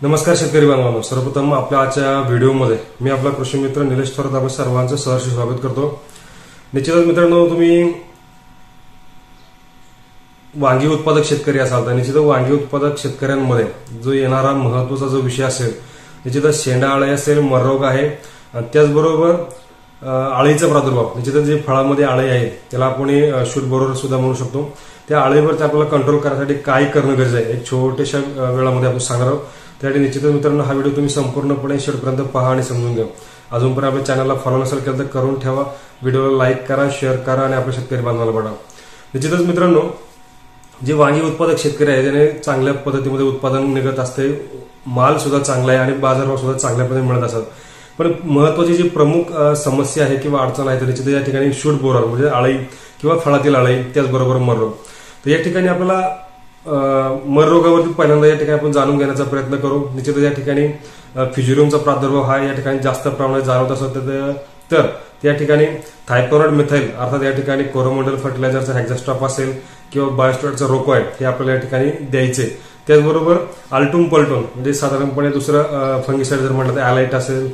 नमस्कार शेतकरी बांधवांनो, सर्वप्रथम आपल्या आजच्या व्हिडिओमध्ये मी आपला कृषी मित्र निलेश थोरात आपल्या सर्वांचं सहर्ष स्वागत करतो। निश्चितच मित्रांनो, तुम्ही वांगी उत्पादक शेतकरी असाल तर निश्चितच वांगी उत्पादक शेतकऱ्यांमध्ये जो येणारा महत्त्वाचा जो विषय असेल निश्चितच शेंडा अळी असेल, मररोग आहे, त्याचबरोबर अळीचा प्रादुर्भाव। निश्चितच जे फळामध्ये अळी आहे त्याला आपण शूट बोरर सुद्धा म्हणू शकतो। त्या अळीवर आपल्याला कंट्रोल करण्यासाठी काय करणं गरजेचं आहे एक छोट्याशा वेळामध्ये आपण सांगणार आहोत। त्यासाठी निश्चितच मित्रांनो हा व्हिडिओ तुम्ही संपूर्णपणे शेवटपर्यंत पहा आणि समजून घ्या। अजूनपर्यंत आपल्या चॅनलला फॉलो नसेल केलं तर करून ठेवा, व्हिडिओला लाईक करा, शेअर करा आणि आपल्या शेतकरी बांधवांना पाठवा। निश्चितच मित्रांनो, जे वांगी उत्पादक शेतकरी आहे त्याने चांगल्या पद्धतीमध्ये उत्पादन निघत असते, माल सुद्धा चांगला आहे आणि बाजारभाव सुद्धा चांगल्या पद्धतीने मिळत असतात। पण महत्त्वाची जी प्रमुख समस्या आहे किंवा अडचण आहे तर निश्चित या ठिकाणी शूट बोरर म्हणजे अळी किंवा फळातील अळी, त्याचबरोबर मररोग। तर या ठिकाणी आपल्याला मररोगावरती पहिल्यांदा या ठिकाणी आपण जाणून घेण्याचा प्रयत्न करू। निश्चितच या ठिकाणी फ्युजिरियमचा प्रादुर्भाव हा या ठिकाणी जास्त प्रमाणात जाणवत असतो, तर त्या ठिकाणी थायकोनाइड मिथाइल अर्थात या ठिकाणी कोरोमंडल फर्टिलायझरचा हेक्झास्ट्रॉप असेल किंवा बायोस्टॉटचा रोकोएड हे आपल्याला या ठिकाणी द्यायचे। त्याचबरोबर आल्टूम पल्टून म्हणजे साधारणपणे दुसरं फंगिसाइड जर म्हटलं तर ॲलाइट असेल,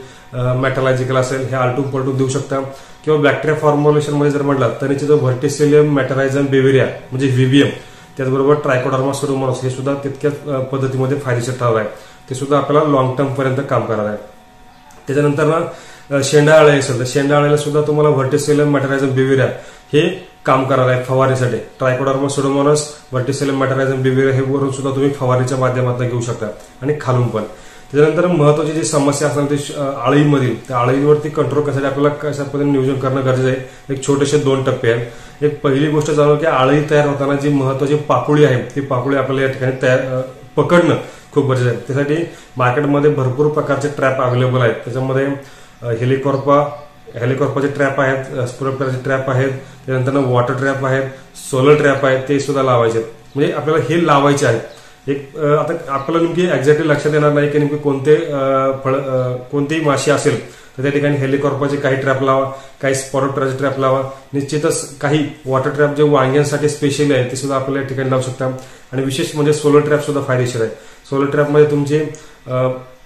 मेटॅलॉजिकल असेल, हे आल्टूम पल्टून देऊ शकता। किंवा बॅक्टेरिया फॉर्म्युलेशन मध्ये जर म्हटलं तर निश्चित व्हर्टिसिलियम मेटरायझम बेव्हिरिया म्हणजे व्हीबीएम, त्याचबरोबर ट्रायकोडर्मा सुडोमोनास हे सुद्धा तितक्याच पद्धतीमध्ये फायदेशीर ठरणार आहे, ते सुद्धा आपल्याला लॉंग टर्म पर्यंत काम करणार आहे। त्याच्यानंतर ना शेंडा अळी असेल तर शेंडा अळीला सुद्धा तुम्हाला व्हर्टिसिलियम मेटरायझम बेव्हिरिया हे काम करणार आहे फवारणीसाठी। ट्रायकोडर्मा सुडोमोनास, व्हर्टिसिलियम मेटरायझम बेव्हिरिया हे वरून सुद्धा तुम्ही फवारणीच्या माध्यमातून घेऊ शकता आणि खालून पण। त्याच्यानंतर महत्त्वाची जी समस्या असणार ती अळीमधील, त्या अळीवरती कंट्रोल करण्यासाठी आपल्याला कशा पद्धतीने नियोजन करणं गरजेचं आहे। एक छोटेसे 2 टप्पे आहेत। एक पहिली गोष्ट जाणून की अळी तयार होताना जी महत्त्वाची पाकुळी आहे ती पाकुळी आपल्याला या ठिकाणी पकडणं खूप गरजेचं आहे। त्यासाठी मार्केटमध्ये भरपूर प्रकारचे ट्रॅप अवेलेबल आहेत। त्याच्यामध्ये हेलिकॉर्पाचे ट्रॅप आहेत, स्प्रोप्टरचे ट्रॅप आहेत, त्यानंतर वॉटर ट्रॅप आहेत, सोलर ट्रॅप आहेत, ते सुद्धा लावायचे। म्हणजे आपल्याला हे लावायचे आहेत। एक आता आपल्याला नेमकी एक्झॅक्टली लक्षात येणार नाही की नेमकी कोणतीही माशी असेल तर त्या ठिकाणी हेलिकॉर्पाचे काही ट्रॅप लावा, काही स्पॉरोप्टरचे ट्रॅप लावा। निश्चितच काही वॉटर ट्रॅप जे वांग्यांसाठी स्पेशली आहे ते सुद्धा आपल्याला या ठिकाणी लावू शकता। आणि विशेष म्हणजे सोलर ट्रॅप सुद्धा फायदेशीर आहे। सोलर ट्रॅपमध्ये तुमचे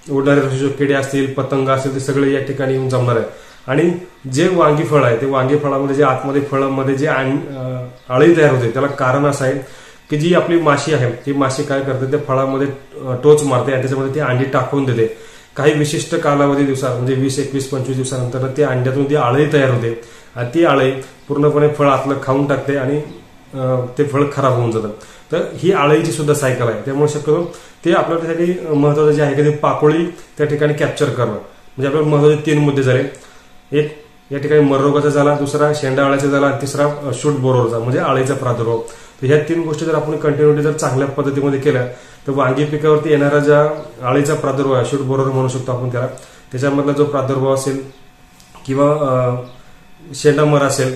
उडणारे किडे असतील, पतंग असतील, ते सगळे या ठिकाणी येऊन जमणार आहे। आणि जे वांगी फळ आहे ते वांगी फळामध्ये जे आतमध्ये फळामध्ये जे अळी तयार होते त्याला कारण असं आहे की जी आपली माशी आहे ती माशी काय करते, त्या फळामध्ये टोच मारते आणि त्याच्यामध्ये ती अंडी टाकून देते। काही विशिष्ट कालावधी दिवसात म्हणजे 20, 21, 25 दिवसानंतर ती अंड्यातून ती अळी तयार होते आणि ती अळी पूर्णपणे फळ आतलं खाऊन टाकते आणि ते फळ खराब होऊन जातं। तर ही अळीची सुद्धा सायकल आहे। त्यामुळे शक्यतो ते आपल्यासाठी महत्त्वाचं जे आहे की ते पाकोळी त्या ठिकाणी कॅप्चर करणं। म्हणजे आपल्याला महत्त्वाचे 3 मुद्दे झाले। एक या ठिकाणी मररोगाचा झाला, दुसरा शेंडा अळीचा झाला, तिसरा शूट बोररचा म्हणजे अळीचा प्रादुर्भाव। तर ह्या 3 गोष्टी जर आपण कंटिन्युटी जर चांगल्या पद्धतीमध्ये केल्या तर वांगी पिकावरती येणारा ज्या अळीचा प्रादुर्भाव शूट बोरर म्हणू शकतो आपण त्याला, त्याच्यामधला जो प्रादुर्भाव असेल किंवा शेंडा मर असेल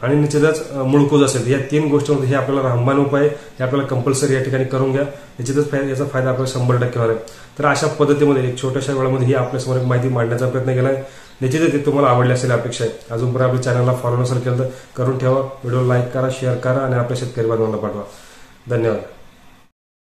आणि निश्चितच मुळकूज असेल, या 3 गोष्टींमध्ये हे आपल्याला रामबाण उपाय हे आपल्याला कंपल्सरी या ठिकाणी करून घ्या। निश्चितच याचा फायदा आपल्याला 100% होणार आहे। तर अशा पद्धतीमध्ये एक छोट्याशा वेळामध्ये ही आपल्यासमोर एक माहिती मांडण्याचा प्रयत्न केला आहे। निश्चितच ते तुम्हाला आवडली असेल अपेक्षा आहे। अजूनपर्यंत आपल्या चॅनलला फॉलो नसेल केलं तर करून ठेवा, व्हिडिओ लाईक करा, शेअर करा आणि आपल्या शेतकरी बांधवांना पाठवा। धन्यवाद।